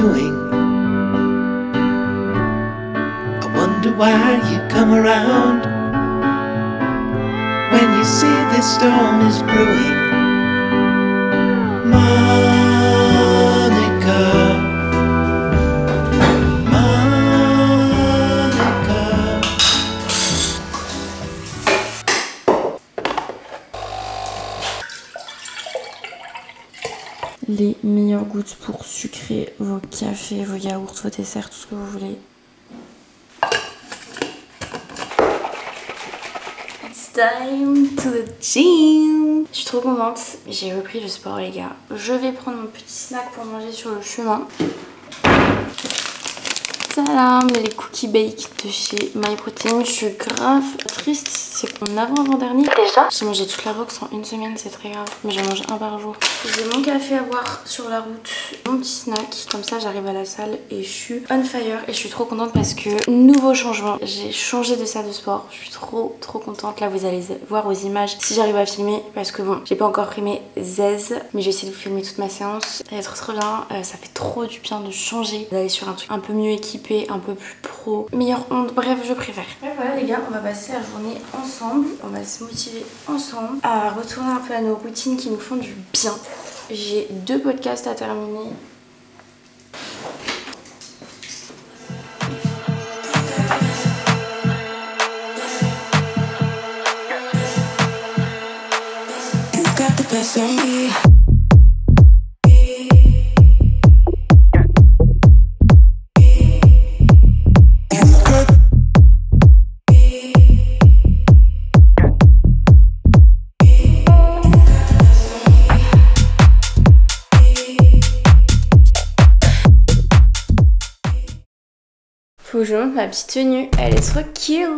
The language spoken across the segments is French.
doing. I wonder why you come around when you see this storm is brewing. Monica, Monica. Les meilleures gouttes pour sucrer vos cafés, vos yaourts, vos desserts, tout ce que vous voulez. It's time to the gym. Je suis trop contente, j'ai repris le sport les gars. Je vais prendre mon petit snack pour manger sur le chemin. Tadam, les cookies bake de chez MyProtein. Je suis grave triste, c'est mon avant-avant-dernier. Déjà, j'ai mangé toute la box en une semaine, c'est très grave. Mais j'en mange un par jour. J'ai mon café à boire sur la route, mon petit snack. Comme ça, j'arrive à la salle et je suis on fire. Et je suis trop contente parce que nouveau changement. J'ai changé de salle de sport. Je suis trop contente. Là, vous allez voir aux images si j'arrive à filmer. Parce que bon, j'ai pas encore pris mes aises. Mais je vais essayer de vous filmer toute ma séance. Ça va être trop bien. Ça fait trop du bien de changer. D'aller sur un truc un peu mieux équipé, un peu plus pro, meilleure onde, bref je préfère. Bref voilà les gars, on va passer la journée ensemble, on va se motiver ensemble à retourner un peu à nos routines qui nous font du bien. J'ai 2 podcasts à terminer. You got the best of me. Faut que je montre ma petite tenue, elle est trop cute.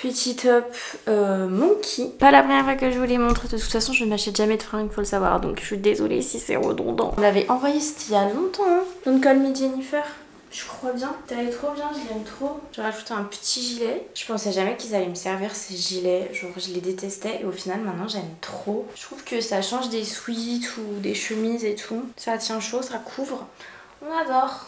Petit top monkey. Pas la première fois que je vous les montre, de toute façon je ne m'achète jamais de fringues, faut le savoir, donc je suis désolée si c'est redondant. On l'avait envoyé c'était il y a longtemps, hein. Don't call me Jennifer. Je crois bien, elle est trop bien, je l'aime trop. J'ai rajouté un petit gilet. Je pensais jamais qu'ils allaient me servir ces gilets, genre je les détestais et au final maintenant j'aime trop. Je trouve que ça change des sweats ou des chemises et tout. Ça tient chaud, ça couvre. On adore.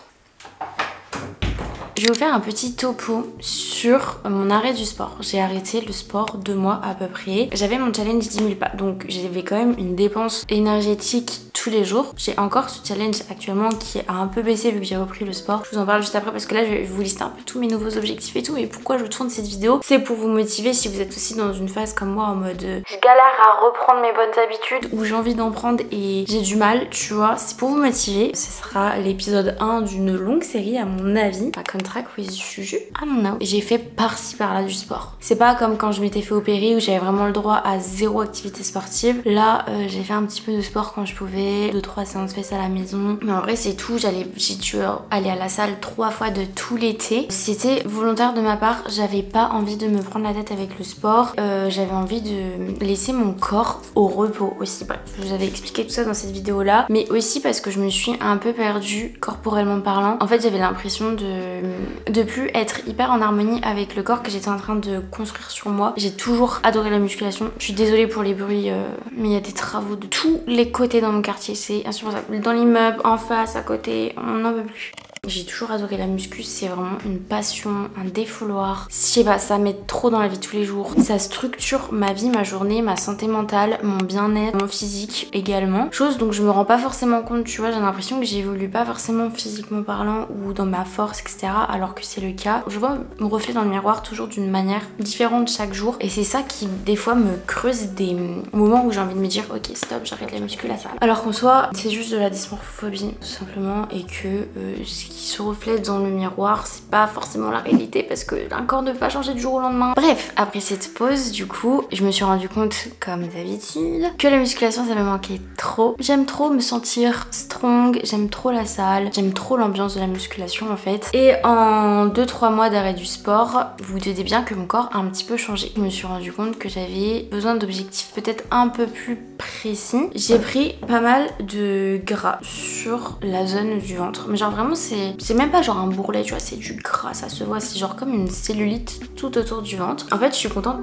Je vais vous faire un petit topo sur mon arrêt du sport. J'ai arrêté le sport 2 mois à peu près. J'avais mon challenge 10 000 pas, donc j'avais quand même une dépense énergétique tous les jours. J'ai encore ce challenge actuellement qui a un peu baissé vu que j'ai repris le sport. Je vous en parle juste après parce que là je vais vous lister un peu tous mes nouveaux objectifs et tout. Et pourquoi je tourne cette vidéo, c'est pour vous motiver si vous êtes aussi dans une phase comme moi en mode je galère à reprendre mes bonnes habitudes ou j'ai envie d'en prendre et j'ai du mal, tu vois. C'est pour vous motiver. Ce sera l'épisode 1 d'une longue série à mon avis. Pas comme track with Juju. I don't know. J'ai fait par-ci par-là du sport. C'est pas comme quand je m'étais fait opérer où j'avais vraiment le droit à 0 activité sportive. Là, j'ai fait un petit peu de sport quand je pouvais. 2-3 séances faites à la maison. Mais en vrai, c'est tout. J'ai dû aller à la salle 3 fois de tout l'été. C'était volontaire de ma part. J'avais pas envie de me prendre la tête avec le sport. J'avais envie de laisser mon corps au repos aussi. Bref, je vous avais expliqué tout ça dans cette vidéo-là. Mais aussi parce que je me suis un peu perdue corporellement parlant. En fait, j'avais l'impression de plus être hyper en harmonie avec le corps que j'étais en train de construire sur moi. J'ai toujours adoré la musculation. Je suis désolée pour les bruits, mais il y a des travaux de tous les côtés dans mon quartier. C'est insupportable. Dans l'immeuble, en face, à côté, on n'en peut plus. J'ai toujours adoré la muscu, c'est vraiment une passion, un défouloir. Je sais pas, ça m'aide trop dans la vie de tous les jours. Ça structure ma vie, ma journée, ma santé mentale, mon bien-être, mon physique également. Chose dont je me rends pas forcément compte, tu vois, j'ai l'impression que j'évolue pas forcément physiquement parlant ou dans ma force, etc. Alors que c'est le cas. Je vois mon reflet dans le miroir toujours d'une manière différente chaque jour. Et c'est ça qui, des fois, me creuse des moments où j'ai envie de me dire ok, stop, j'arrête la musculation. Alors qu'en soi, c'est juste de la dysmorphophobie, tout simplement. Et que qui se reflète dans le miroir, c'est pas forcément la réalité parce que un corps ne peut pas changer du jour au lendemain. Bref, après cette pause, du coup, je me suis rendu compte, comme d'habitude, que la musculation ça me manquait trop. J'aime trop me sentir strong, j'aime trop la salle, j'aime trop l'ambiance de la musculation en fait. Et en 2-3 mois d'arrêt du sport, vous vous doutez bien que mon corps a un petit peu changé. Je me suis rendu compte que j'avais besoin d'objectifs peut-être un peu plus précis. J'ai pris pas mal de gras sur la zone du ventre. Mais genre vraiment c'est même pas genre un bourrelet, tu vois, c'est du gras, ça se voit, c'est genre comme une cellulite tout autour du ventre. En fait je suis contente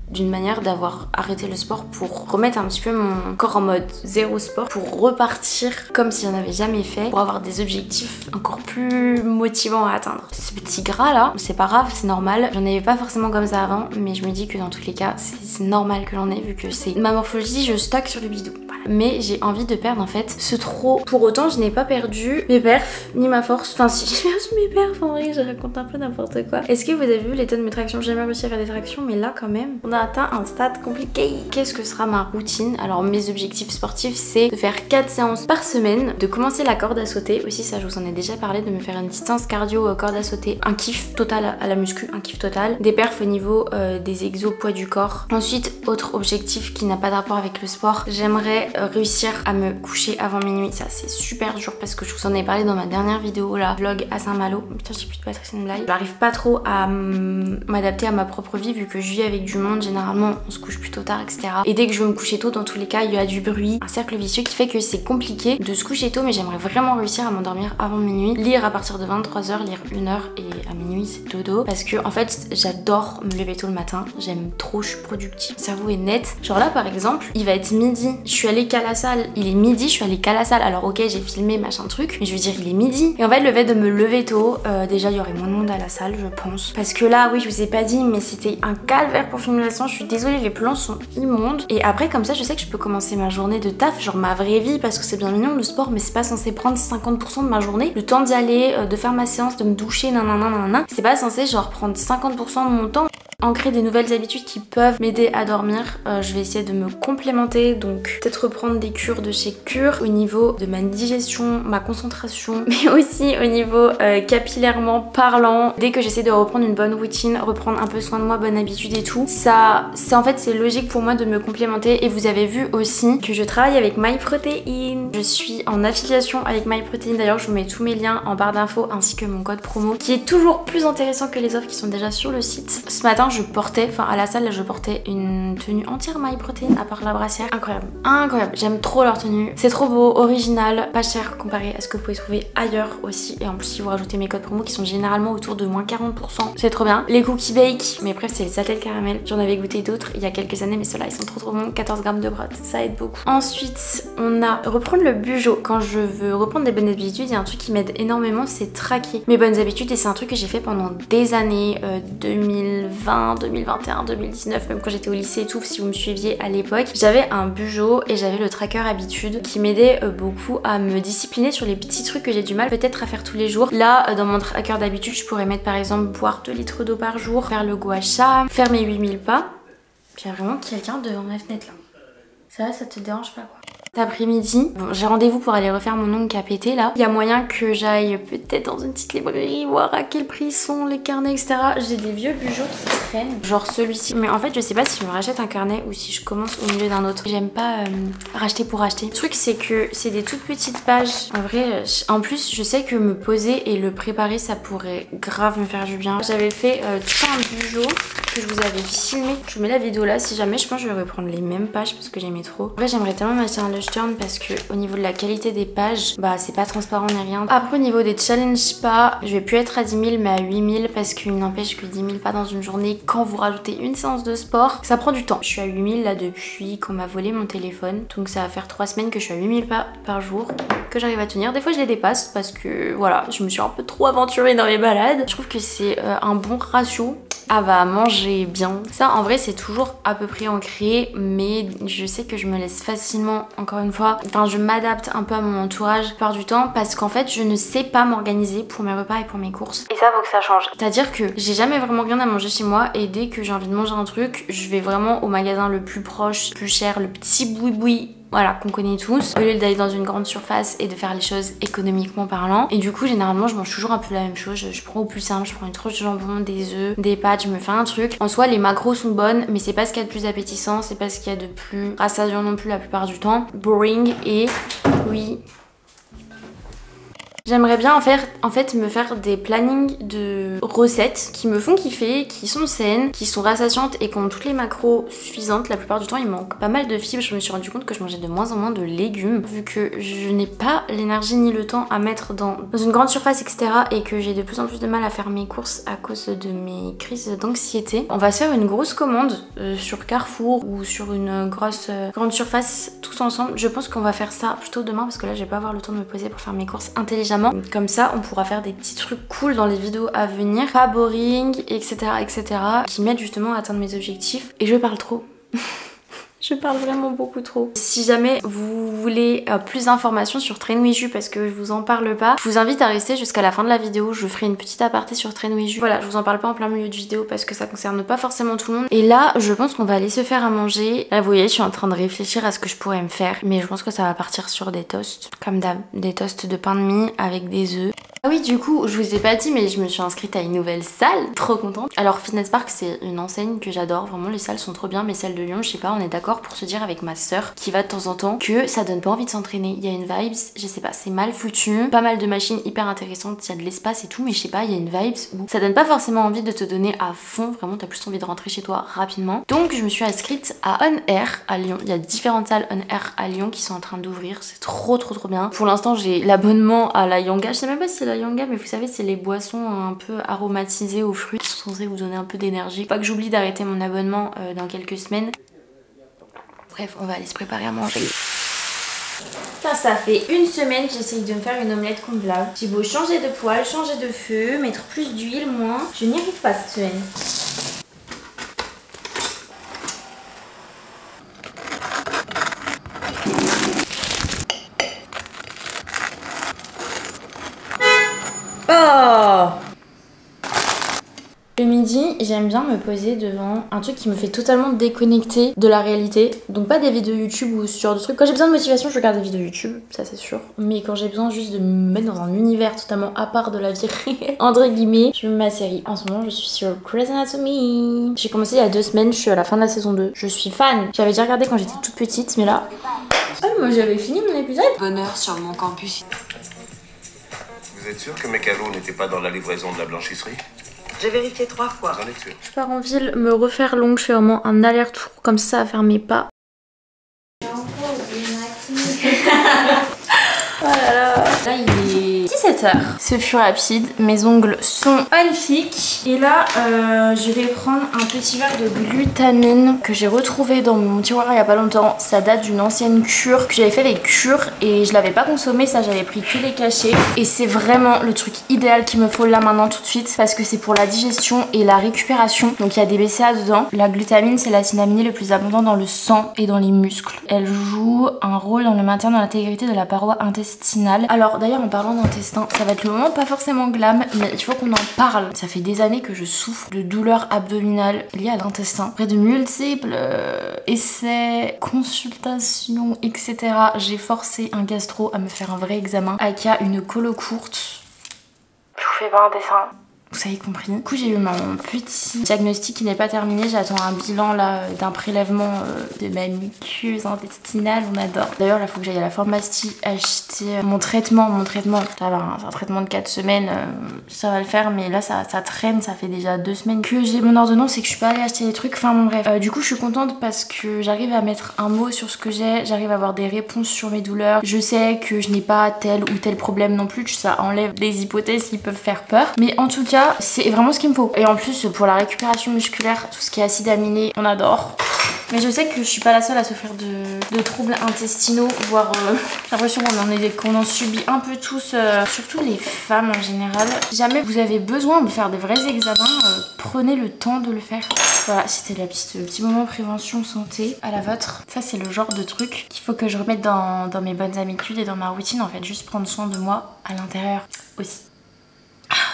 d'une manière d'avoir arrêté le sport pour remettre un petit peu mon corps en mode zéro sport, pour repartir comme si j'en avais jamais fait, pour avoir des objectifs encore plus motivants à atteindre. Ce petit gras là, c'est pas grave, c'est normal, j'en avais pas forcément comme ça avant, mais je me dis que dans tous les cas c'est normal que j'en ai vu que c'est ma morphologie, je stocke sur le bidou. Voilà. Mais j'ai envie de perdre en fait ce trop. Pour autant je n'ai pas perdu mes perfs ni ma force, enfin si j'ai perdu mes perfs en vrai, je raconte un peu n'importe quoi. Est-ce que vous avez vu l'état de mes tractions? J'ai jamais réussi à faire des tractions, mais là quand même on a atteint un stade compliqué. Qu'est-ce que sera ma routine? Alors mes objectifs sportifs c'est de faire 4 séances par semaine, de commencer la corde à sauter, aussi ça je vous en ai déjà parlé, de me faire une petite séance cardio corde à sauter, un kiff total à la muscu, un kiff total, des perfs au niveau des exos poids du corps. Ensuite autre objectif qui n'a pas de rapport avec le sport, j'aimerais réussir à me coucher avant minuit. Ça c'est super dur parce que je vous en ai parlé dans ma dernière vidéo là, vlog à Saint-Malo. Putain j'ai plus de batterie, c'est une blague. J'arrive pas trop à m'adapter à ma propre vie vu que je vis avec du monde, généralement on se couche plutôt tard etc. Et dès que je veux me coucher tôt, dans tous les cas il y a du bruit, un cercle vicieux qui fait que c'est compliqué de se coucher tôt, mais j'aimerais vraiment réussir à m'endormir avant minuit, lire à partir de 23h, lire 1h et à minuit c'est dodo parce que en fait j'adore me lever tôt le matin, j'aime trop, je suis productive, mon cerveau est net. Genre là par exemple il va être midi, je suis allée qu'à la salle, il est midi, je suis allée qu'à la salle, alors ok j'ai filmé machin truc, mais je veux dire il est midi et en fait le fait de me lever tôt, déjà il y aurait moins de monde à la salle je pense, parce que là oui je vous ai pas dit mais c'était un calvaire pour filmer la séance, je suis désolée les plans sont immondes et après comme ça je sais que je peux commencer ma journée de taf, genre ma vraie vie, parce que c'est bien mignon le sport mais c'est pas censé prendre 50% de ma journée, le temps d'y aller, de faire ma séance, de me doucher, nanana, c'est pas censé genre prendre 50% de mon temps. Ancrer des nouvelles habitudes qui peuvent m'aider à dormir, je vais essayer de me complémenter, donc peut-être reprendre des cures de chez Cure au niveau de ma digestion, ma concentration, mais aussi au niveau capillairement parlant. Dès que j'essaie de reprendre une bonne routine, reprendre un peu soin de moi, bonne habitude et tout, ça en fait c'est logique pour moi de me complémenter. Et vous avez vu aussi que je travaille avec MyProtein, je suis en affiliation avec MyProtein, d'ailleurs je vous mets tous mes liens en barre d'infos ainsi que mon code promo qui est toujours plus intéressant que les offres qui sont déjà sur le site. Ce matin je portais, enfin à la salle là, je portais une tenue entière MyProtein à part la brassière. Incroyable, incroyable, j'aime trop leur tenue, c'est trop beau, original, pas cher comparé à ce que vous pouvez trouver ailleurs aussi. Et en plus si vous rajoutez mes codes promo qui sont généralement autour de moins 40%, c'est trop bien. Les cookies bake, mais bref c'est les satellés de caramel, j'en avais goûté d'autres il y a quelques années mais ceux-là ils sont trop bons, 14 grammes de prot, ça aide beaucoup. Ensuite on a reprendre le bujo. Quand je veux reprendre des bonnes habitudes, il y a un truc qui m'aide énormément, c'est traquer mes bonnes habitudes et c'est un truc que j'ai fait pendant des années, 2020, 2021, 2019, même quand j'étais au lycée et tout, si vous me suiviez à l'époque, j'avais un bujo et j'avais le tracker habitude qui m'aidait beaucoup à me discipliner sur les petits trucs que j'ai du mal peut-être à faire tous les jours. Là dans mon tracker d'habitude je pourrais mettre par exemple boire 2 litres d'eau par jour, faire le gua sha, faire mes 8000 pas. Puis il y a vraiment quelqu'un devant ma fenêtre là. Ça te dérange pas quoi? Cet après-midi, bon, j'ai rendez-vous pour aller refaire mon ongle qui a pété là. Il y a moyen que j'aille peut-être dans une petite librairie voir à quel prix sont les carnets etc. J'ai des vieux bujots qui traînent, genre celui-ci. Mais en fait je sais pas si je me rachète un carnet ou si je commence au milieu d'un autre. J'aime pas racheter pour acheter. Le truc c'est que c'est des toutes petites pages. En vrai, en plus je sais que me poser et le préparer ça pourrait grave me faire du bien. J'avais fait tout un bujo que je vous avais filmé. Je vous mets la vidéo là si jamais, je pense que je vais reprendre les mêmes pages parce que j'aimais trop. En vrai j'aimerais tellement m'acheter un Lush Turn parce que au niveau de la qualité des pages, bah c'est pas transparent ni rien. Après au niveau des challenges pas, je vais plus être à 10 000 mais à 8 000 parce qu'il n'empêche que 10 000 pas dans une journée quand vous rajoutez une séance de sport, ça prend du temps. Je suis à 8 000 là depuis qu'on m'a volé mon téléphone, donc ça va faire 3 semaines que je suis à 8 000 pas par jour que j'arrive à tenir. Des fois je les dépasse parce que voilà, je me suis un peu trop aventurée dans mes balades. Je trouve que c'est un bon ratio. Ah bah manger bien. Ça en vrai c'est toujours à peu près ancré, mais je sais que je me laisse facilement, encore une fois, enfin je m'adapte un peu à mon entourage la plupart du temps parce qu'en fait je ne sais pas m'organiser pour mes repas et pour mes courses. Et ça faut que ça change. C'est-à-dire que j'ai jamais vraiment rien à manger chez moi et dès que j'ai envie de manger un truc, je vais vraiment au magasin le plus proche, plus cher, le petit boui-boui. Voilà, qu'on connaît tous, au lieu d'aller dans une grande surface et de faire les choses économiquement parlant. Et du coup, généralement, je mange toujours un peu la même chose. Je prends au plus simple, je prends une tranche de jambon, des œufs, des pâtes, je me fais un truc. En soi, les macros sont bonnes, mais c'est pas ce qu'il y a de plus appétissant, c'est pas ce qu'il y a de plus rassasiant non plus la plupart du temps. Boring et oui. J'aimerais bien en fait me faire des plannings de recettes qui me font kiffer, qui sont saines, qui sont rassasiantes et qui ont toutes les macros suffisantes. La plupart du temps il manque pas mal de fibres. Je me suis rendu compte que je mangeais de moins en moins de légumes vu que je n'ai pas l'énergie ni le temps à mettre dans une grande surface etc. et que j'ai de plus en plus de mal à faire mes courses à cause de mes crises d'anxiété. On va se faire une grosse commande sur Carrefour ou sur une grande surface tous ensemble. Je pense qu'on va faire ça plutôt demain parce que là je vais pas avoir le temps de me poser pour faire mes courses intelligemment. Comme ça on pourra faire des petits trucs cool dans les vidéos à venir, pas boring etc etc qui m'aident justement à atteindre mes objectifs. Et je parle trop. Je parle vraiment beaucoup trop. Si jamais vous voulez plus d'informations sur Trainwiju parce que je vous en parle pas, je vous invite à rester jusqu'à la fin de la vidéo. Je ferai une petite aparté sur Trainwiju. Voilà, je vous en parle pas en plein milieu de vidéo parce que ça concerne pas forcément tout le monde. Et là, je pense qu'on va aller se faire à manger. Là, vous voyez, je suis en train de réfléchir à ce que je pourrais me faire. Mais je pense que ça va partir sur des toasts. Comme d'hab, des toasts de pain de mie avec des œufs. Ah oui, du coup, je vous ai pas dit, mais je me suis inscrite à une nouvelle salle. Trop contente. Alors, Fitness Park, c'est une enseigne que j'adore. Vraiment, les salles sont trop bien. Mais celles de Lyon, je sais pas, on est d'accord pour se dire avec ma soeur qui va de temps en temps que ça donne pas envie de s'entraîner. Il y a une vibes, je sais pas, c'est mal foutu. Pas mal de machines hyper intéressantes, il y a de l'espace et tout, mais je sais pas, il y a une vibes où ça donne pas forcément envie de te donner à fond. Vraiment, t'as plus envie de rentrer chez toi rapidement. Donc, je me suis inscrite à On Air à Lyon. Il y a différentes salles On Air à Lyon qui sont en train d'ouvrir. C'est trop bien. Pour l'instant, j'ai l'abonnement à la Yanga. Je sais même pas si c'est la Yanga, mais vous savez, c'est les boissons un peu aromatisées aux fruits qui sont censées vous donner un peu d'énergie. Pas que j'oublie d'arrêter mon abonnement dans quelques semaines. Bref, on va aller se préparer à manger. Putain, ça fait une semaine que j'essaye de me faire une omelette convenable. J'ai beau changer de poêle, changer de feu, mettre plus d'huile, moins. Je n'y arrive pas cette semaine. Oh! Le midi, j'aime bien me poser devant un truc qui me fait totalement déconnecter de la réalité. Donc pas des vidéos YouTube ou ce genre de trucs. Quand j'ai besoin de motivation, je regarde des vidéos YouTube, ça c'est sûr. Mais quand j'ai besoin juste de me mettre dans un univers totalement à part de la vie réelle, entre guillemets, je me mets ma série. En ce moment, je suis sur Grey's Anatomy. J'ai commencé il y a 2 semaines, je suis à la fin de la saison 2. Je suis fan. J'avais déjà regardé quand j'étais toute petite, mais là... Oh, moi j'avais fini mon épisode. Bonheur sur mon campus. Vous êtes sûr que Mekalo n'était pas dans la livraison de la blanchisserie? J'ai vérifié 3 fois. Vous en êtes sûr? Je pars en ville, me refaire l'ongle, je fais vraiment un aller-retour comme ça à faire mes pas. Oh là là. Là il est 17h. Ce fut rapide, mes ongles sont magnifiques. Et là je vais prendre un petit verre de glutamine que j'ai retrouvé dans mon tiroir il y a pas longtemps. Ça date d'une ancienne cure que j'avais fait avec cure et je l'avais pas consommé, ça j'avais pris que les cachets. Et c'est vraiment le truc idéal qu'il me faut là maintenant tout de suite parce que c'est pour la digestion et la récupération. Donc il y a des BCA dedans. La glutamine c'est l'acide aminé le plus abondant dans le sang et dans les muscles. Elle joue un rôle dans le maintien de l'intégrité de la paroi intestinale. Alors d'ailleurs en parlant d'intestin, ça va être le moment pas forcément glam, mais il faut qu'on en parle. Ça fait des années que je souffre de douleurs abdominales liées à l'intestin. Après de multiples essais, consultations, etc. J'ai forcé un gastro à me faire un vrai examen, aka une colo courte. Je vous fais pas un dessin. Vous avez compris. Du coup j'ai eu mon petit diagnostic qui n'est pas terminé. J'attends un bilan là d'un prélèvement de ma muqueuse intestinale. On adore. D'ailleurs là il faut que j'aille à la pharmacie acheter mon traitement. Ça va, c'est un traitement de 4 semaines. Ça va le faire mais là ça traîne. Ça fait déjà 2 semaines que j'ai mon ordonnance et que je suis pas allée acheter des trucs. Enfin bon bref. Du coup je suis contente parce que j'arrive à mettre un mot sur ce que j'ai. J'arrive à avoir des réponses sur mes douleurs. Je sais que je n'ai pas tel ou tel problème non plus. Ça enlève des hypothèses qui peuvent faire peur. Mais en tout cas c'est vraiment ce qu'il me faut. Et en plus pour la récupération musculaire, tout ce qui est acide aminé, on adore. Mais je sais que je suis pas la seule à souffrir de troubles intestinaux, voire j'ai l'impression qu'on en subit un peu tous, surtout les femmes en général. Si jamais vous avez besoin de faire des vrais examens, prenez le temps de le faire. Voilà, c'était le petit moment prévention santé à la vôtre. Ça c'est le genre de truc qu'il faut que je remette dans mes bonnes habitudes et dans ma routine en fait. Juste prendre soin de moi à l'intérieur aussi.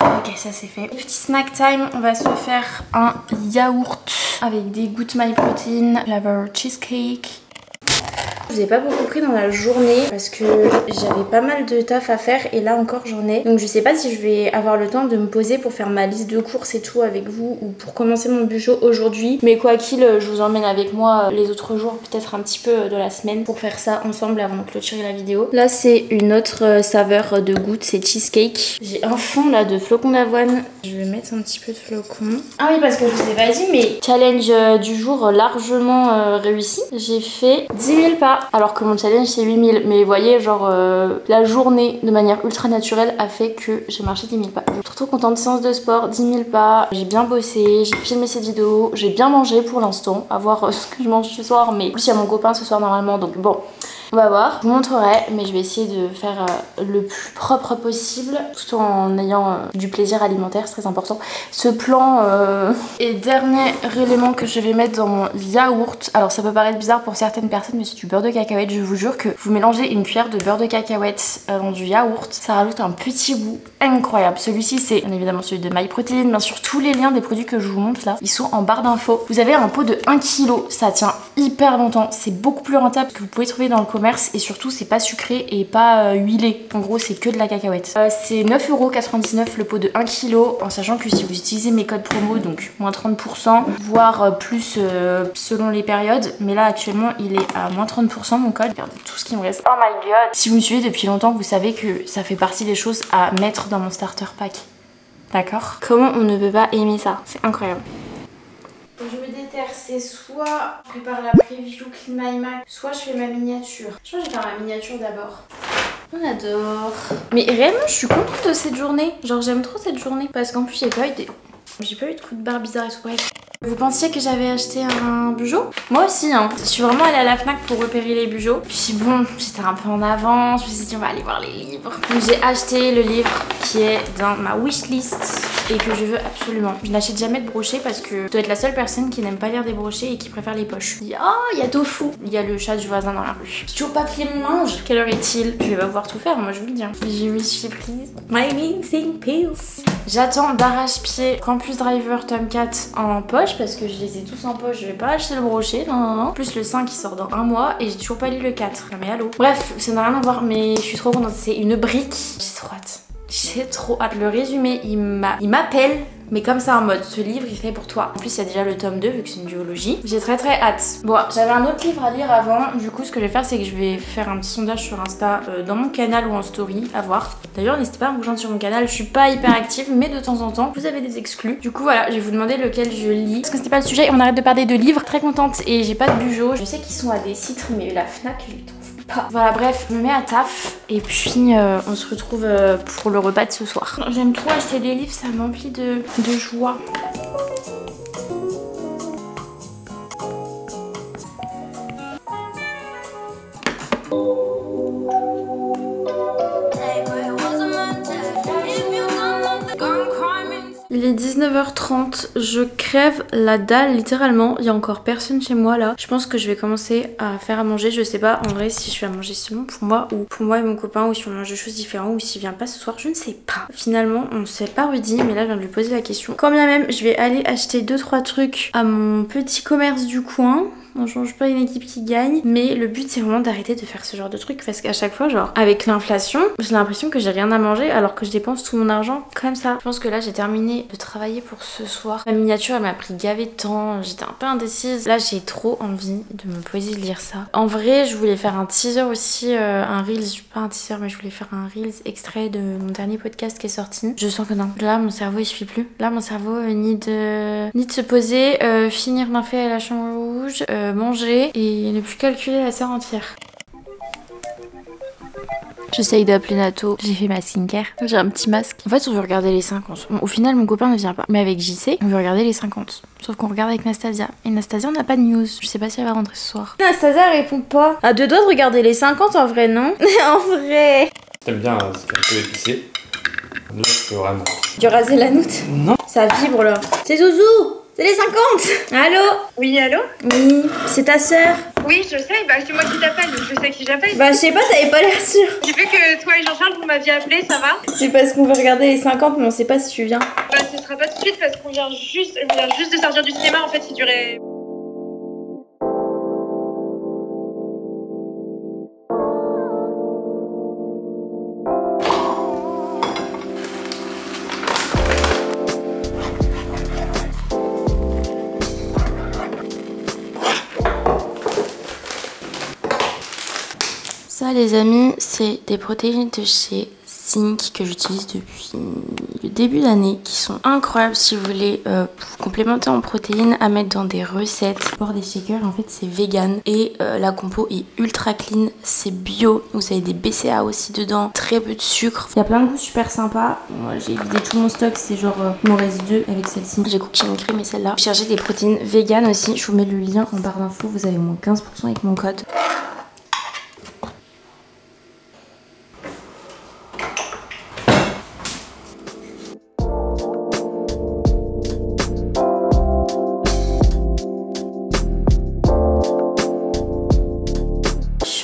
Ok, ça c'est fait. Petit snack time, on va se faire un yaourt avec des gouttes My Protein, flavor cheesecake. Je vous ai pas beaucoup pris dans la journée parce que j'avais pas mal de taf à faire et là encore j'en ai. Donc je sais pas si je vais avoir le temps de me poser pour faire ma liste de courses et tout avec vous ou pour commencer mon budget aujourd'hui. Mais quoi qu'il, je vous emmène avec moi les autres jours, peut-être un petit peu de la semaine pour faire ça ensemble avant de clôturer la vidéo. Là c'est une autre saveur de goutte, c'est cheesecake. J'ai un fond là de flocons d'avoine. Je vais mettre un petit peu de flocons. Ah oui, parce que je vous ai pas dit, mais challenge du jour largement réussi. J'ai fait 10 000 pas alors que mon challenge c'est 8 000. Mais vous voyez, genre la journée de manière ultra naturelle a fait que j'ai marché 10 000 pas. Je suis trop contente. Séance de sport, 10 000 pas. J'ai bien bossé, j'ai filmé cette vidéo, j'ai bien mangé pour l'instant. À voir ce que je mange ce soir, mais en plus il y a mon copain ce soir normalement, donc bon. On va voir, je vous montrerai, mais je vais essayer de faire le plus propre possible tout en ayant du plaisir alimentaire, c'est très important. Ce plan est le dernier élément que je vais mettre dans mon yaourt. Alors ça peut paraître bizarre pour certaines personnes, mais c'est du beurre de cacahuète. Je vous jure que vous mélangez une cuillère de beurre de cacahuète dans du yaourt, ça rajoute un petit goût incroyable. Celui-ci c'est bien évidemment celui de MyProtein, bien sûr tous les liens des produits que je vous montre là, ils sont en barre d'infos. Vous avez un pot de 1 kg, ça tient hyper longtemps, c'est beaucoup plus rentable que vous pouvez trouver dans le commerce et surtout c'est pas sucré et pas huilé. En gros c'est que de la cacahuète. C'est 9,99 € le pot de 1 kg en sachant que si vous utilisez mes codes promo donc moins 30% voire plus selon les périodes, mais là actuellement il est à moins 30% mon code. Regardez tout ce qui me reste. Oh my god. Si vous me suivez depuis longtemps vous savez que ça fait partie des choses à mettre dans mon starter pack. D'accord? Comment on ne peut pas aimer ça? C'est incroyable. Je me déterre, c'est soit je prépare la preview Clean My Mac, soit je fais ma miniature. Je crois que je vais faire ma miniature d'abord. On adore. Mais réellement, je suis contente de cette journée. Genre, j'aime trop cette journée parce qu'en plus, j'ai pas eu de coups de barre bizarres et tout. Bref. Vous pensiez que j'avais acheté un bugeot? Moi aussi, hein. Je suis vraiment allée à la FNAC pour repérer les bugeots. Puis bon, j'étais un peu en avance. Je me suis dit, on va aller voir les livres. Donc j'ai acheté le livre qui est dans ma wishlist et que je veux absolument. Je n'achète jamais de brochets parce que je dois être la seule personne qui n'aime pas lire des brochets et qui préfère les poches. Il y a Tofu. Il y a le chat du voisin dans la rue. J'ai toujours pas plié mon linge. Quelle heure est-il? Je vais pas pouvoir tout faire, moi je vous le dis. Je me suis prise My Missing Pills. J'attends d'arrache-pied Campus Driver tome 4 en poche parce que je les ai tous en poche. Je vais pas acheter le brochet, non. Plus le 5 qui sort dans un mois et j'ai toujours pas lu le 4. Non mais allô. Bref, ça n'a rien à voir, mais je suis trop contente. C'est une brique. J'ai trop hâte. J'ai trop hâte. Le résumé, il m'appelle. Mais comme ça en mode, ce livre il est fait pour toi. En plus il y a déjà le tome 2 vu que c'est une duologie. J'ai très hâte. Bon, j'avais un autre livre à lire avant. Du coup ce que je vais faire c'est que je vais faire un petit sondage sur Insta dans mon canal ou en story, à voir. D'ailleurs n'hésitez pas à me rejoindre sur mon canal. Je suis pas hyper active mais de temps en temps vous avez des exclus. Du coup voilà, je vais vous demander lequel je lis. Parce que c'était pas le sujet, on arrête de parler de livres. Très contente et j'ai pas de bugeot. Je sais qu'ils sont à des citres mais la FNAC je les trouve pas. Voilà bref, je me mets à taf et puis on se retrouve pour le repas de ce soir. J'aime trop acheter des livres, ça m'emplit de joie. Il est 19h30, je crève la dalle littéralement, il y a encore personne chez moi là. Je pense que je vais commencer à faire à manger, je sais pas en vrai si je fais à manger seulement pour moi ou pour moi et mon copain ou si on mange des choses différentes ou s'il vient pas ce soir, je ne sais pas. Finalement on s'est pas redit mais là je viens de lui poser la question. Quand bien même je vais aller acheter 2-3 trucs à mon petit commerce du coin. On change pas une équipe qui gagne, mais le but c'est vraiment d'arrêter de faire ce genre de truc parce qu'à chaque fois genre avec l'inflation j'ai l'impression que j'ai rien à manger alors que je dépense tout mon argent comme ça. Je pense que là j'ai terminé de travailler pour ce soir. Ma miniature elle m'a pris gavé de temps, j'étais un peu indécise. Là j'ai trop envie de me poser de lire ça. En vrai je voulais faire un teaser aussi, un reels, pas un teaser mais je voulais faire un reels extrait de mon dernier podcast qui est sorti. Je sens que non, là mon cerveau il suit plus. Là mon cerveau ni de se poser, finir d'un fait à la chambre rouge, manger et ne plus calculer la serre entière. J'essaye d'appeler Nato, j'ai fait ma skincare, j'ai un petit masque. En fait on veut regarder les 50. Bon, au final mon copain ne vient pas, mais avec JC on veut regarder les 50. Sauf qu'on regarde avec Nastasia. Et Nastasia on n'a pas de news, je sais pas si elle va rentrer ce soir. Nastasia répond pas. À 2 doigts de regarder les 50 en vrai non. En vrai. T'aimes bien ce qui est un peu épicé. Là je peux vraiment. Tu raser la noute? Non. Ça vibre là. C'est Zouzou. C'est les 50. Allô? Oui, allô? Oui, c'est ta sœur. Oui, je sais, bah c'est moi qui t'appelle, donc je sais qui j'appelle. Bah je sais pas, t'avais pas l'air sûre. J'ai vu que toi et Jean-Charles, vous m'aviez appelé, ça va? C'est parce qu'on veut regarder les 50, mais on sait pas si tu viens. Bah ce sera pas tout de suite parce qu'on vient juste de sortir du cinéma, en fait, il durait... Ça les amis, c'est des protéines de chez Zinc que j'utilise depuis le début d'année, qui sont incroyables si vous voulez vous complémenter en protéines à mettre dans des recettes. Pour des shakers, en fait c'est vegan et la compo est ultra clean, c'est bio, vous avez des BCA aussi dedans, très peu de sucre. Il y a plein de goûts super sympas. Moi j'ai vidé tout mon stock, c'est genre il m'en reste 2 avec celle-ci. J'ai Cookie and Cream et celle-là. J'ai cherché des protéines vegan aussi, je vous mets le lien en barre d'infos, vous avez moins 15% avec mon code.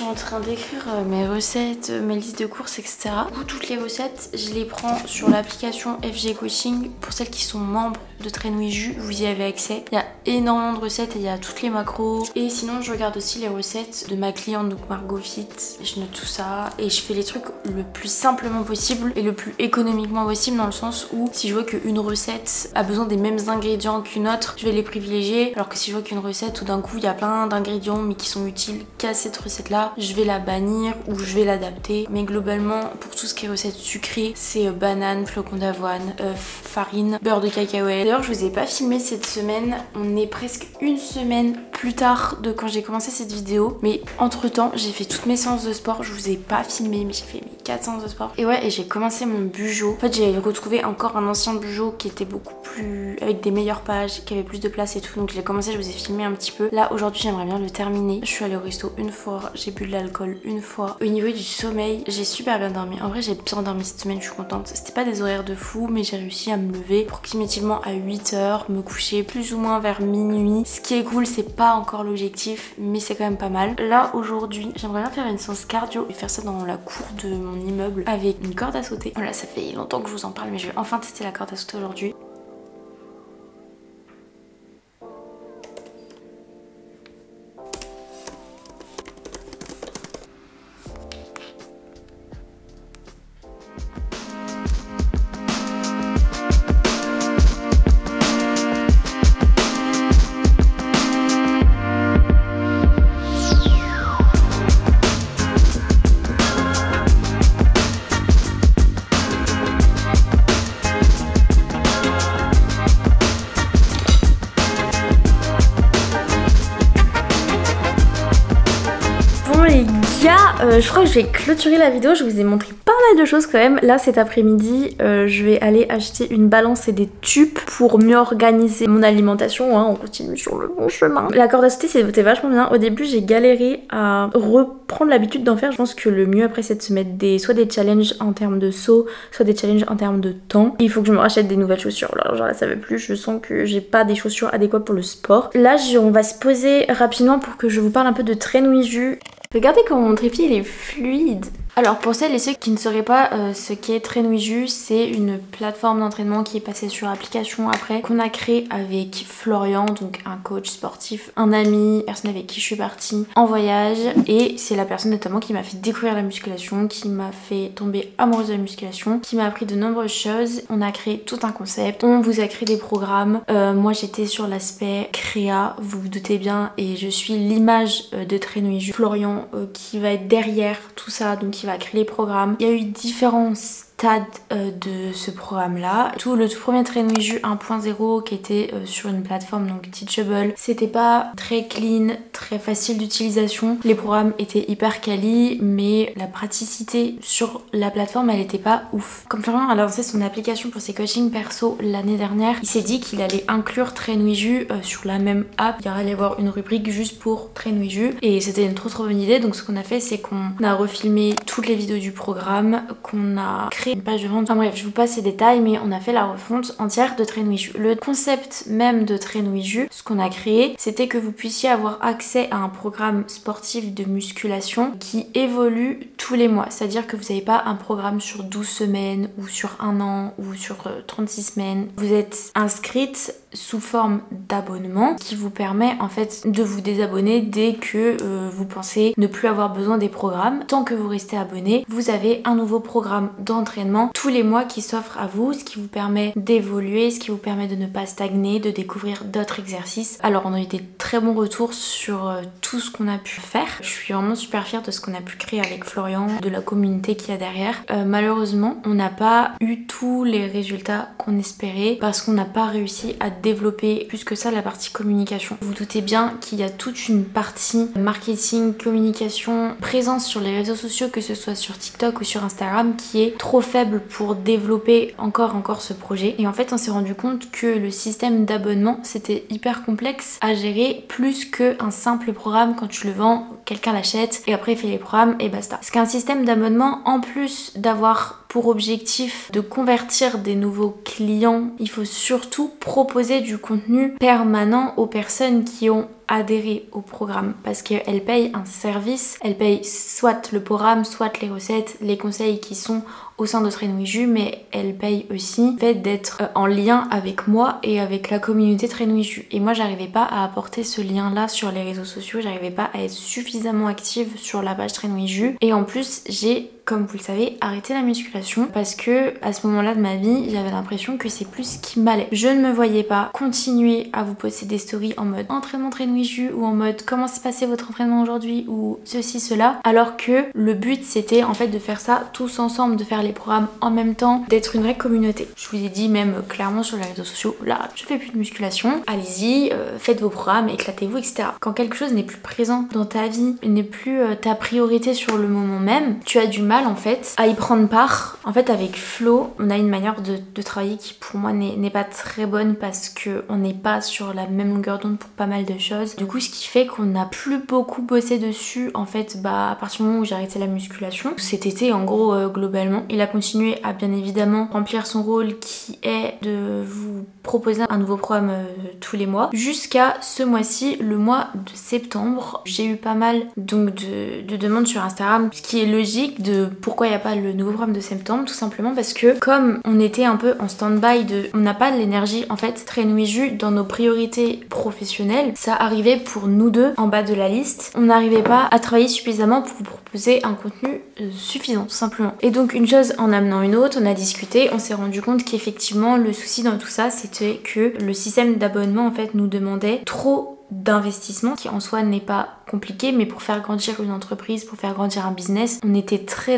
En train d'écrire mes recettes, mes listes de courses, etc. Toutes les recettes, je les prends sur l'application FG Coaching. Pour celles qui sont membres de Train with Jus, vous y avez accès. Il y a énormément de recettes et il y a toutes les macros. Et sinon, je regarde aussi les recettes de ma cliente, donc Margot Fit. Je note tout ça et je fais les trucs le plus simplement possible et le plus économiquement possible, dans le sens où si je vois qu'une recette a besoin des mêmes ingrédients qu'une autre, je vais les privilégier. Alors que si je vois qu'une recette où d'un coup il y a plein d'ingrédients mais qui sont utiles qu'à cette recette là, je vais la bannir ou je vais l'adapter. Mais globalement, pour tout ce qui est recettes sucrées, c'est banane, flocons d'avoine, farine, beurre de cacahuète. D'ailleurs, je vous ai pas filmé cette semaine. On est presque une semaine plus tard de quand j'ai commencé cette vidéo. Mais entre temps, j'ai fait toutes mes séances de sport. Je vous ai pas filmé, mais j'ai fait mes 4 séances de sport. Et ouais, et j'ai commencé mon bujo. En fait, j'ai retrouvé encore un ancien bujo qui était beaucoup plus... avec des meilleures pages, qui avait plus de place et tout. Donc je l'ai commencé, je vous ai filmé un petit peu. Là, aujourd'hui, j'aimerais bien le terminer. Je suis allée au resto une fois, j'ai bu de l'alcool une fois. Au niveau du sommeil, j'ai super bien dormi. En vrai, j'ai bien dormi cette semaine, je suis contente. C'était pas des horaires de fou, mais j'ai réussi à me lever approximativement à 8h, me coucher plus ou moins vers minuit. Ce qui est cool, c'est pas encore l'objectif, mais c'est quand même pas mal. Là, aujourd'hui, j'aimerais bien faire une séance cardio et faire ça dans la cour de mon immeuble avec une corde à sauter. Voilà, ça fait longtemps que je vous en parle, mais je vais enfin tester la corde à sauter aujourd'hui. Je crois que je vais clôturer la vidéo, je vous ai montré pas mal de choses quand même. Là cet après-midi, je vais aller acheter une balance et des tubes pour mieux organiser mon alimentation, hein. On continue sur le bon chemin. La corde à sauter c'était vachement bien. Au début j'ai galéré à reprendre l'habitude d'en faire. Je pense que le mieux après c'est de se mettre soit des challenges en termes de saut, soit des challenges en termes de temps. Il faut que je me rachète des nouvelles chaussures. Alors genre là ça va plus, je sens que j'ai pas des chaussures adéquates pour le sport. Là on va se poser rapidement pour que je vous parle un peu de Train with Jus. Regardez comment mon trépied il est fluide. Alors pour celles et ceux qui ne sauraient pas ce qu'est Train with Jus, c'est une plateforme d'entraînement qui est passée sur application après, qu'on a créé avec Florian, donc un coach sportif, un ami, personne avec qui je suis partie en voyage, et c'est la personne notamment qui m'a fait découvrir la musculation, qui m'a fait tomber amoureuse de la musculation, qui m'a appris de nombreuses choses. On a créé tout un concept, on vous a créé des programmes. Moi j'étais sur l'aspect créa, vous vous doutez bien, et je suis l'image de Train with Jus. Florian qui va être derrière tout ça, donc qui va créer les programmes. Il y a eu différents stade de ce programme là. Le tout premier Train with Jus 1.0 qui était sur une plateforme donc Teachable, c'était pas très clean, très facile d'utilisation. Les programmes étaient hyper quali, mais la praticité sur la plateforme elle était pas ouf. Comme Florian a lancé son application pour ses coachings perso l'année dernière, il s'est dit qu'il allait inclure Train with Jus sur la même app. Il y allait y avoir une rubrique juste pour Train with Jus et c'était une trop bonne idée. Donc ce qu'on a fait c'est qu'on a refilmé toutes les vidéos du programme, qu'on a créé une page de vente. Enfin bref, je vous passe ces détails, mais on a fait la refonte entière de Train with Jus. Le concept même de Train with Jus, ce qu'on a créé, c'était que vous puissiez avoir accès à un programme sportif de musculation qui évolue tous les mois. C'est-à-dire que vous n'avez pas un programme sur 12 semaines ou sur 1 an ou sur 36 semaines. Vous êtes inscrite sous forme d'abonnement qui vous permet en fait de vous désabonner dès que vous pensez ne plus avoir besoin des programmes. Tant que vous restez abonné, vous avez un nouveau programme d'entraînement tous les mois qui s'offre à vous, ce qui vous permet d'évoluer, ce qui vous permet de ne pas stagner, de découvrir d'autres exercices. Alors on a eu des très bons retours sur tout ce qu'on a pu faire. Je suis vraiment super fière de ce qu'on a pu créer avec Florian, de la communauté qu'il y a derrière. Malheureusement, on n'a pas eu tous les résultats qu'on espérait parce qu'on n'a pas réussi à développer plus que ça la partie communication. Vous vous doutez bien qu'il y a toute une partie marketing, communication, présence sur les réseaux sociaux, que ce soit sur TikTok ou sur Instagram, qui est trop faible pour développer encore ce projet. Et en fait, on s'est rendu compte que le système d'abonnement, c'était hyper complexe à gérer, plus qu'un simple programme. Quand tu le vends, quelqu'un l'achète et après il fait les programmes et basta. Parce qu'un système d'abonnement, en plus d'avoir pour objectif de convertir des nouveaux clients, il faut surtout proposer du contenu permanent aux personnes qui ont adhérer au programme parce qu'elle paye un service, elle paye soit le programme, soit les recettes, les conseils qui sont au sein de Train with You, mais elle paye aussi le fait d'être en lien avec moi et avec la communauté Train with You. Et moi j'arrivais pas à apporter ce lien là sur les réseaux sociaux, j'arrivais pas à être suffisamment active sur la page Train with You. Et en plus j'ai, comme vous le savez, arrêté la musculation parce que à ce moment là de ma vie j'avais l'impression que c'est plus ce qui m'allait. Je ne me voyais pas continuer à vous poster des stories en mode entraînement Train with You ou en mode comment s'est passé votre entraînement aujourd'hui ou ceci cela, alors que le but c'était en fait de faire ça tous ensemble, de faire les programmes en même temps, d'être une vraie communauté. Je vous ai dit même clairement sur les réseaux sociaux, là je fais plus de musculation, allez-y, faites vos programmes, éclatez-vous, etc. Quand quelque chose n'est plus présent dans ta vie, n'est plus ta priorité sur le moment même, tu as du mal en fait à y prendre part. En fait avec Flo, on a une manière de travailler qui pour moi n'est pas très bonne parce que on n'est pas sur la même longueur d'onde pour pas mal de choses. Du coup ce qui fait qu'on n'a plus beaucoup bossé dessus en fait à partir du moment où j'ai arrêté la musculation. Cet été en gros globalement, il a continué à bien évidemment remplir son rôle qui est de vous proposer un nouveau programme tous les mois. Jusqu'à ce mois-ci, le mois de septembre, j'ai eu pas mal donc de demandes sur Instagram, ce qui est logique de pourquoi il n'y a pas le nouveau programme de septembre, tout simplement parce que comme on était un peu en stand-by on n'a pas l'énergie en fait Train with You dans nos priorités professionnelles, ça arrivait pour nous deux en bas de la liste, on n'arrivait pas à travailler suffisamment pour vous proposer un contenu suffisant tout simplement. Et donc une chose en amenant une autre, on a discuté, on s'est rendu compte qu'effectivement le souci dans tout ça c'était que le système d'abonnement en fait nous demandait trop d'investissement qui en soi n'est pas compliqué, mais pour faire grandir une entreprise, pour faire grandir un business, on était très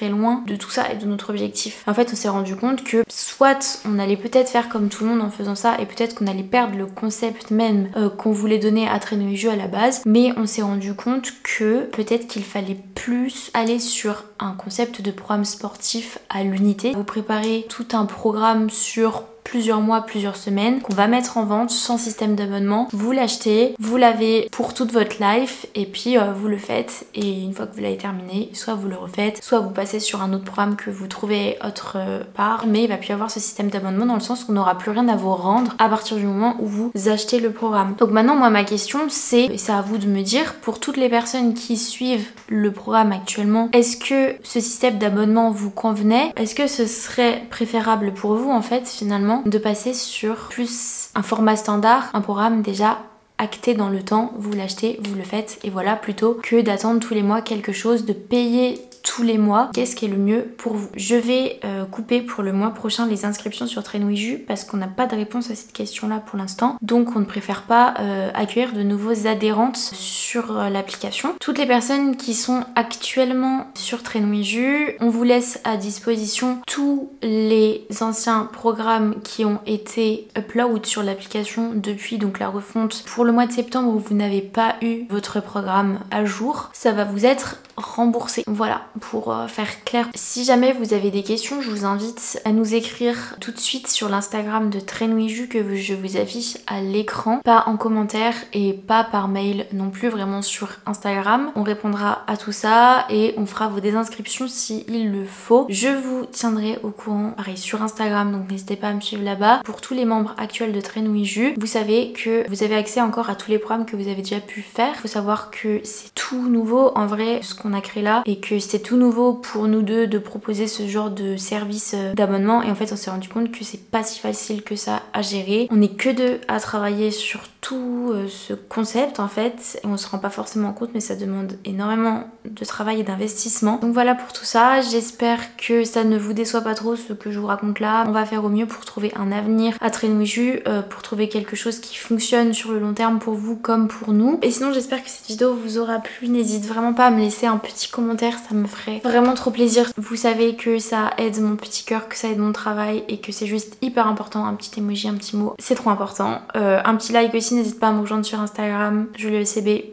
loin de tout ça et de notre objectif. En fait on s'est rendu compte que soit on allait peut-être faire comme tout le monde en faisant ça et peut-être qu'on allait perdre le concept même qu'on voulait donner à Train with You à la base, mais on s'est rendu compte que peut-être qu'il fallait plus aller sur un concept de programme sportif à l'unité, vous préparez tout un programme sur plusieurs mois, plusieurs semaines, qu'on va mettre en vente sans système d'abonnement. Vous l'achetez, vous l'avez pour toute votre life et puis vous le faites et une fois que vous l'avez terminé, soit vous le refaites, soit vous passez sur un autre programme que vous trouvez autre part, mais il va plus y avoir ce système d'abonnement dans le sens qu'on n'aura plus rien à vous rendre à partir du moment où vous achetez le programme. Donc maintenant moi ma question c'est, et c'est à vous de me dire, pour toutes les personnes qui suivent le programme actuellement, est-ce que ce système d'abonnement vous convenait? Est-ce que ce serait préférable pour vous en fait finalement de passer sur plus un format standard, un programme déjà acté dans le temps, vous l'achetez, vous le faites et voilà, plutôt que d'attendre tous les mois quelque chose, de payer tous les mois, qu'est-ce qui est le mieux pour vous? Je vais couper pour le mois prochain les inscriptions sur Train with You parce qu'on n'a pas de réponse à cette question là pour l'instant, donc on ne préfère pas accueillir de nouveaux adhérentes sur l'application. Toutes les personnes qui sont actuellement sur Train with You, on vous laisse à disposition tous les anciens programmes qui ont été upload sur l'application depuis donc la refonte. Pour le mois de septembre où vous n'avez pas eu votre programme à jour, ça va vous être remboursé. Voilà, pour faire clair. Si jamais vous avez des questions, je vous invite à nous écrire tout de suite sur l'Instagram de Train with You que je vous affiche à l'écran, pas en commentaire et pas par mail non plus, vraiment sur Instagram. On répondra à tout ça et on fera vos désinscriptions si il le faut. Je vous tiendrai au courant, pareil sur Instagram, donc n'hésitez pas à me suivre là-bas. Pour tous les membres actuels de Train with You, vous savez que vous avez accès encore à tous les programmes que vous avez déjà pu faire. Il faut savoir que c'est tout nouveau. En vrai, ce qu'on qu'on a créé là et que c'était tout nouveau pour nous deux de proposer ce genre de service d'abonnement. Et en fait on s'est rendu compte que c'est pas si facile que ça à gérer. On est que deux à travailler sur tout ce concept en fait et on se rend pas forcément compte, mais ça demande énormément de travail et d'investissement. Donc voilà pour tout ça, j'espère que ça ne vous déçoit pas trop ce que je vous raconte là. On va faire au mieux pour trouver un avenir à Train With You, pour trouver quelque chose qui fonctionne sur le long terme pour vous comme pour nous. Et sinon j'espère que cette vidéo vous aura plu, n'hésite vraiment pas à me laisser un petit commentaire, ça me ferait vraiment trop plaisir. Vous savez que ça aide mon petit cœur, que ça aide mon travail et que c'est juste hyper important. Un petit emoji, un petit mot, c'est trop important. Un petit like aussi, n'hésite pas à me rejoindre sur Instagram, JulieECB,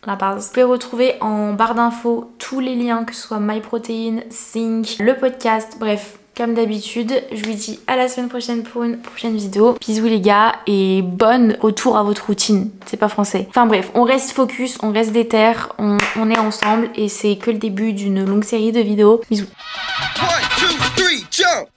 la base. Vous pouvez retrouver en barre d'infos tous les liens, que ce soit MyProtein, Zinc, le podcast, bref. Comme d'habitude, je vous dis à la semaine prochaine pour une prochaine vidéo. Bisous les gars et bon retour à votre routine. C'est pas français. Enfin bref, on reste focus, on reste déter, on est ensemble et c'est que le début d'une longue série de vidéos. Bisous. 1, 2, 3, jump!